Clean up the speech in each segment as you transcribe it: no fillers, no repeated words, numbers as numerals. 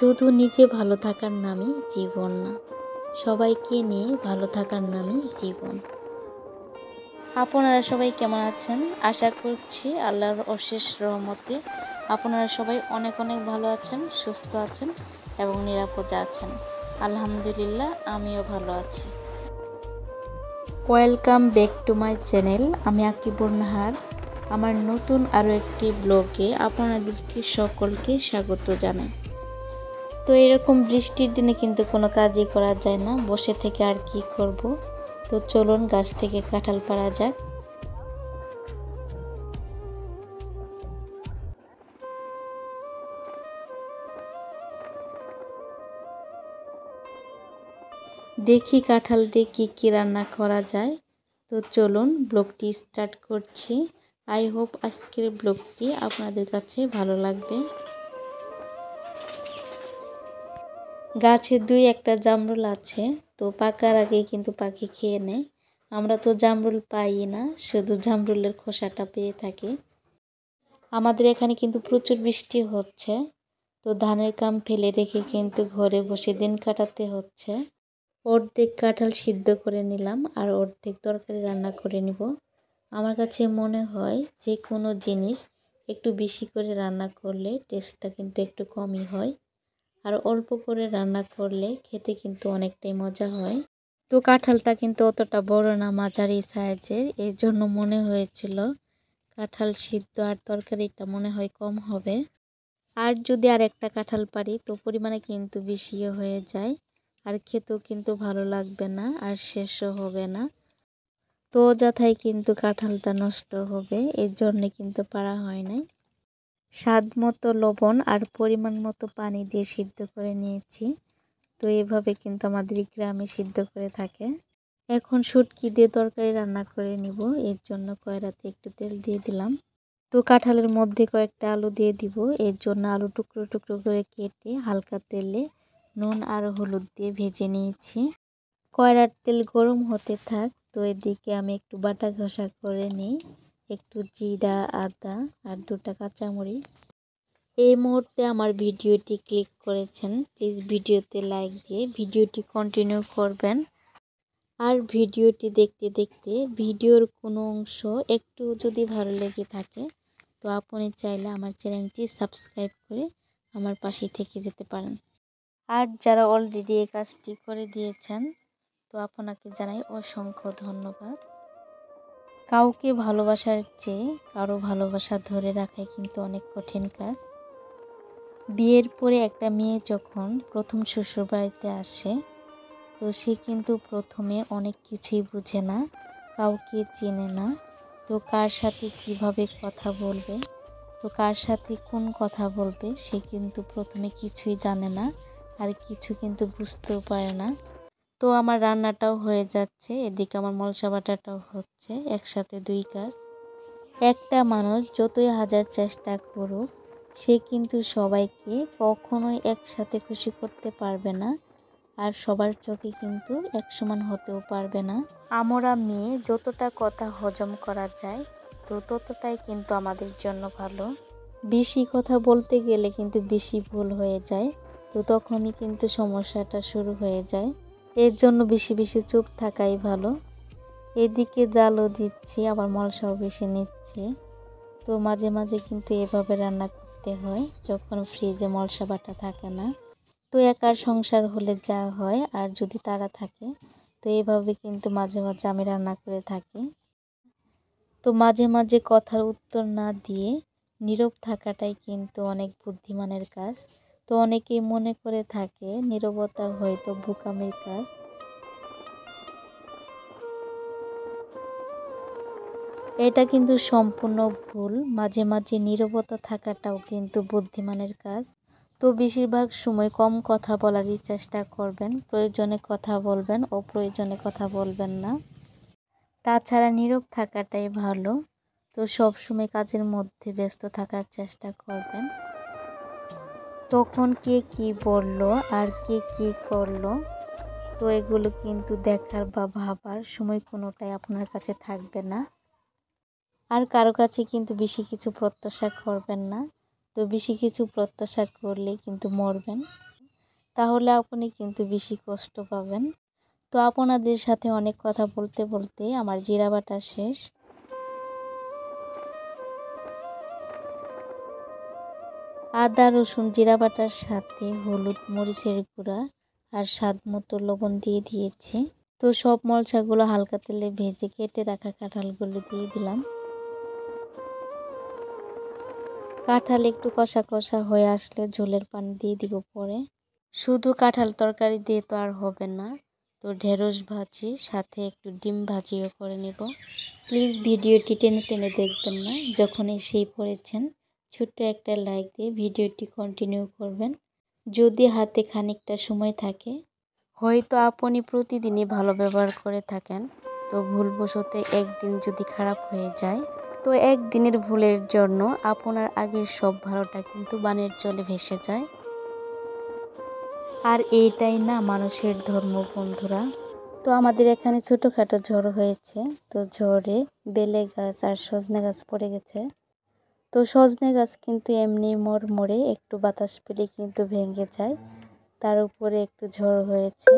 শুধু নিজে ভালো থাকার নামই জীবন না, সবাইকে নিয়ে ভালো থাকার নামই জীবন। আপনারা সবাই কেমন আছেন? আশা করছি আল্লাহর অশেষ রহমতে আপনারা সবাই অনেক অনেক ভালো আছেন, সুস্থ আছেন এবং নিরাপদে আছেন। আলহামদুলিল্লাহ, আমিও ভালো আছি। Welcome back to my channel. আমি আকিবুর নাহার। আমার নতুন আরও একটি ব্লগে আপনাদেরকে সকলকে স্বাগত জানাই। তো এরকম বৃষ্টির দিনে কিন্তু কোনো কাজই করা যায় না, বসে থেকে আর কি করব। তো চলুন গাছ থেকে কাঁঠাল পাড়া যাক। দেখি কাঁঠাল দিয়ে কী রান্না করা যায়। তো চলুন ব্লগটি স্টার্ট করছি। আই হোপ আজকের ব্লগটি আপনাদের কাছে ভালো লাগবে। গাছে দুই একটা জামরুল আছে, তো পাকার আগেই কিন্তু পাখি খেয়ে নেয়। আমরা তো জামরুল পাই না, শুধু জামরুলের খোসাটা পেয়ে থাকি। আমাদের এখানে কিন্তু প্রচুর বৃষ্টি হচ্ছে, তো ধানের কাম ফেলে রেখে কিন্তু ঘরে বসে দিন কাটাতে হচ্ছে। অর্ধেক কাঁঠাল সিদ্ধ করে নিলাম আর অর্ধেক তরকারি রান্না করে নিব। আমার কাছে মনে হয় যে কোনো জিনিস একটু বেশি করে রান্না করলে টেস্টটা কিন্তু একটু কমই হয়, আর অল্প করে রান্না করলে খেতে কিন্তু অনেকটাই মজা হয়। তো কাঁঠালটা কিন্তু অতটা বড় না, মাঝারি সাইজের, এই জন্য মনে হয়েছিল কাঁঠাল সিদ্ধ আর তরকারিটা মনে হয় কম হবে। আর যদি আর একটা কাঁঠাল পারি তো পরিমাণে কিন্তু বেশিও হয়ে যায়, আর খেতেও কিন্তু ভালো লাগবে না আর শেষও হবে না। তো অযথাই কিন্তু কাঁঠালটা নষ্ট হবে, এর জন্যে কিন্তু পারা হয় নাই। স্বাদ মতো লবণ আর পরিমাণ মতো পানি দিয়ে সিদ্ধ করে নিয়েছি। তো এভাবে কিন্তু আমাদের গ্রামে সিদ্ধ করে থাকে। এখন শুটকি দিয়ে তরকারি রান্না করে নিব, এর জন্য কড়াইতে একটু তেল দিয়ে দিলাম। তো কাঁঠালের মধ্যে কয়েকটা আলু দিয়ে দিব, এর জন্য আলু টুকরো টুকরো করে কেটে হালকা তেলে নুন আর হলুদ দিয়ে ভেজে নিয়েছি। কড়ার তেল গরম হতে থাক। তো এদিকে আমি একটু বাটা ঘষা করে নিই, একটু জিরা, আদা আর দুটা কাঁচামরিচ। এই মুহূর্তে আমার ভিডিওটি ক্লিক করেছেন, প্লিজ ভিডিওতে লাইক দিয়ে ভিডিওটি কন্টিনিউ করবেন। আর ভিডিওটি দেখতে দেখতে ভিডিওর কোনো অংশ একটু যদি ভালো লেগে থাকে তো আপনি চাইলে আমার চ্যানেলটি সাবস্ক্রাইব করে আমার পাশে থেকে যেতে পারেন। আর যারা অলরেডি এই কাজটি করে দিয়েছেন তো আপনাকে জানাই অসংখ্য ধন্যবাদ। কাউকে ভালোবাসার চেয়ে কারো ভালোবাসা ধরে রাখাই কিন্তু অনেক কঠিন কাজ। বিয়ের পরে একটা মেয়ে যখন প্রথম শ্বশুরবাড়িতে আসে তো সে কিন্তু প্রথমে অনেক কিছুই বুঝে না, কাউকে চেনে না। তো কার সাথে কিভাবে কথা বলবে, তো কার সাথে কোন কথা বলবে সে কিন্তু প্রথমে কিছুই জানে না, আর কিছু কিন্তু বুঝতেও পারে না। তো আমার রান্নাটাও হয়ে যাচ্ছে, এদিকে আমার মলসা বাটাটাও হচ্ছে, একসাথে দুই কাজ। একটা মানুষ যতই হাজার চেষ্টা করুক সে কিন্তু সবাইকে কখনোই একসাথে খুশি করতে পারবে না, আর সবার চোখে কিন্তু এক সমান হতেও পারবে না। আমরা মেয়ে যতটা কথা হজম করা যায় তো ততটাই কিন্তু আমাদের জন্য ভালো। বেশি কথা বলতে গেলে কিন্তু বেশি ভুল হয়ে যায়, তো তখনই কিন্তু সমস্যাটা শুরু হয়ে যায়। এর জন্য বেশি বেশি চুপ থাকাই ভালো। এদিকে জালও দিচ্ছি, আবার মলসাও বেশি নিচ্ছে। তো মাঝে মাঝে কিন্তু এভাবে রান্না করতে হয় যখন ফ্রিজে মলসা বাটা থাকে না। তো একার সংসার হলে যা হয়, আর যদি তারা থাকে তো এভাবে কিন্তু মাঝে মাঝে আমি রান্না করে থাকি। তো মাঝে মাঝে কথার উত্তর না দিয়ে নীরব থাকাটাই কিন্তু অনেক বুদ্ধিমানের কাজ। তো অনেকেই মনে করে থাকে নীরবতা হয়তো বোকামির কাজ। এটা কিন্তু সম্পূর্ণ ভুল। মাঝে মাঝে নীরবতা থাকাটাও কিন্তু বুদ্ধিমানের কাজ। তো বেশিরভাগ সময় কম কথা বলারই চেষ্টা করবেন, প্রয়োজনে কথা বলবেন ও প্রয়োজনে কথা বলবেন না। তাছাড়া নীরব থাকাটাই ভালো। তো সব সময় কাজের মধ্যে ব্যস্ত থাকার চেষ্টা করবেন। তখন কে কি বলল আর কে কি করলো তো এগুলো কিন্তু দেখার বা ভাবার সময় কোনোটাই আপনার কাছে থাকবে না। আর কারো কাছে কিন্তু বেশি কিছু প্রত্যাশা করবেন না, তো বেশি কিছু প্রত্যাশা করলে কিন্তু মরবেন। তাহলে আপনি কিন্তু বেশি কষ্ট পাবেন। তো আপনাদের সাথে অনেক কথা বলতে বলতে আমার জিরা বাটা শেষ। আদা রসুন জিরা বাটার সাথে হলুদ মরিচের গুঁড়া আর স্বাদ মতো লবণ দিয়ে দিয়েছি। তো সব মশলাগুলো হালকা তেলে ভেজে কেটে রাখা কাঁঠালগুলো দিয়ে দিলাম। কাঁঠাল একটু কষা কষা হয়ে আসলে ঝোলের পানি দিয়ে দিব পরে। শুধু কাঁঠাল তরকারি দিয়ে তো আর হবে না, তো ঢেঁড়স ভাজি সাথে একটু ডিম ভাজিও করে নেব। প্লিজ ভিডিওটি টেনে টেনে দেখবেন না, যখন এসেই পড়েছেন ছোট্ট একটা লাইক দিয়ে ভিডিওটি কন্টিনিউ করবেন। যদি হাতে খানিকটা সময় থাকে, হয়তো আপনি প্রতিদিনই ভালো ব্যবহার করে থাকেন, তো ভুলবশত একদিন যদি খারাপ হয়ে যায়, তো একদিনের ভুলের জন্য আপনার আগের সব ভালোটা কিন্তু বানের জলে ভেসে যায়। আর এইটাই না মানুষের ধর্ম বন্ধুরা। তো আমাদের এখানে ছোটোখাটো ঝড় হয়েছে, তো ঝড়ে বেলে গাছ আর সজনে গাছ পড়ে গেছে। তো সজনে গাছ কিন্তু এমনি মরে একটু বাতাস পেলে কিন্তু ভেঙে যায়, তার উপরে একটু ঝড় হয়েছে।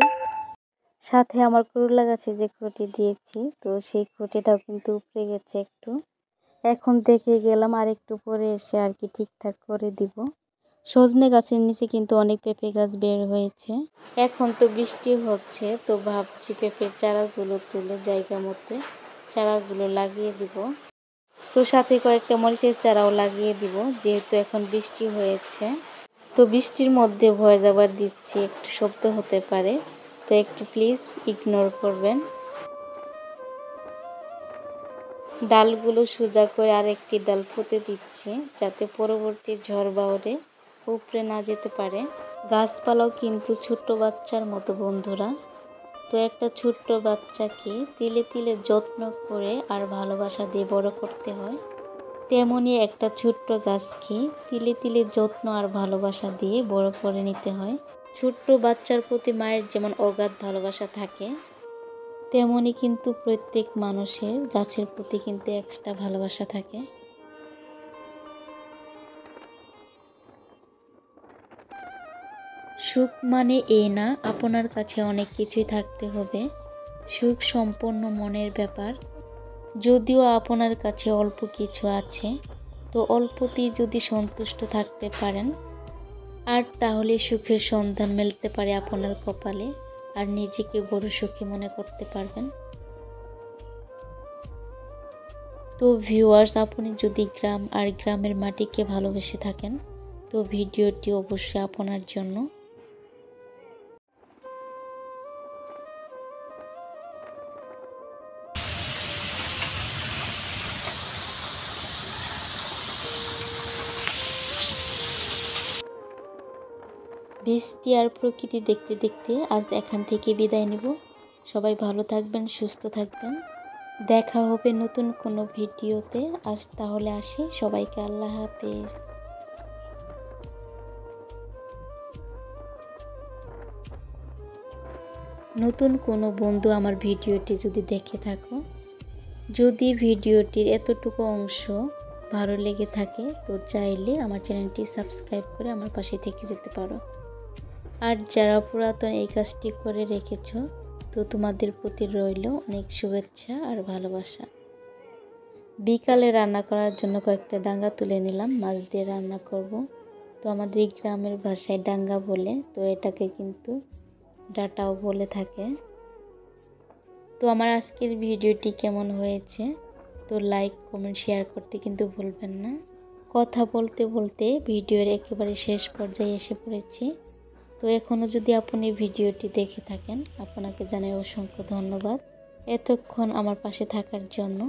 সাথে আমার করলা গাছে যে খুঁটি দিয়েছি, তো সেই খুঁটিটাও কিন্তু উপড়ে গেছে একটু। এখন দেখে গেলাম আর একটু পরে এসে আর কি ঠিকঠাক করে দিব। সজনে গাছের নিচে কিন্তু অনেক পেঁপে গাছ বের হয়েছে। এখন তো বৃষ্টি হচ্ছে, তো ভাবছি পেঁপের চারাগুলো তুলে জায়গা মতো চারাগুলো লাগিয়ে দিব। তো সাথে কয়েকটা মরিচের চারাও লাগিয়ে দিব, যেহেতু এখন বৃষ্টি হয়েছে। তো বৃষ্টির মধ্যে ভয়েস ওভার দিচ্ছি, একটু শব্দ হতে পারে, তো একটু প্লিজ ইগনোর করবেন। ডালগুলো সোজা করে আরেকটি ডাল পুঁতে দিচ্ছি, যাতে পরবর্তী ঝড় বাউরে উপড়ে না যেতে পারে। গাছপালাও কিন্তু ছোট্ট বাচ্চার মতো বন্ধুরা। তো একটা ছোট্ট বাচ্চাকে তিলে তিলে যত্ন করে আর ভালোবাসা দিয়ে বড় করতে হয়, তেমনই একটা ছোট্ট গাছকে তিলে তিলে যত্ন আর ভালোবাসা দিয়ে বড় করে নিতে হয়। ছোট্ট বাচ্চার প্রতি মায়ের যেমন অগাধ ভালোবাসা থাকে, তেমনই কিন্তু প্রত্যেক মানুষের গাছের প্রতি কিন্তু এক্সট্রা ভালোবাসা থাকে। সুখ মানে এই না আপনার কাছে অনেক কিছুই থাকতে হবে। সুখ সম্পূর্ণ মনের ব্যাপার। যদিও আপনার কাছে অল্প কিছু আছে, তো অল্পতেই যদি সন্তুষ্ট থাকতে পারেন, আর তাহলে সুখের সন্ধান মিলতে পারে আপনার কপালে, আর নিজেকে বড় সুখী মনে করতে পারবেন। তো ভিউয়ার্স, আপনি যদি গ্রাম আর গ্রামের মাটিকে ভালোবেসে থাকেন, তো ভিডিওটি অবশ্যই আপনার জন্য। বৃষ্টি আর প্রকৃতি দেখতে দেখতে আজ এখান থেকে বিদায় নেব। সবাই ভালো থাকবেন, সুস্থ থাকবেন। দেখা হবে নতুন কোনো ভিডিওতে। আজ তাহলে আসি, সবাইকে আল্লাহ হাফেজ। নতুন কোনো বন্ধু আমার ভিডিওটি যদি দেখে থাকো, যদি ভিডিওটির এতটুকু অংশ ভালো লেগে থাকে, তো চাইলে আমার চ্যানেলটি সাবস্ক্রাইব করে আমার পাশে থেকে যেতে পারো। আর যারা পুরাতন এই কাজটি করে রেখেছো, তো তোমাদের প্রতি রইল অনেক শুভেচ্ছা আর ভালোবাসা। বিকালে রান্না করার জন্য কয়েকটা ডাঙ্গা তুলে নিলাম, মাছ দিয়ে রান্না করব। তো আমাদের এই গ্রামের ভাষায় ডাঙ্গা বলে, তো এটাকে কিন্তু ডাটাও বলে থাকে। তো আমার আজকের ভিডিওটি কেমন হয়েছে, তো লাইক কমেন্ট শেয়ার করতে কিন্তু ভুলবেন না। কথা বলতে বলতে ভিডিওর একেবারে শেষ পর্যায়ে এসে পড়েছি। তো এখনও যদি আপনি ভিডিওটি দেখে থাকেন, আপনাকে জানাই অসংখ্য ধন্যবাদ এতক্ষণ আমার পাশে থাকার জন্য।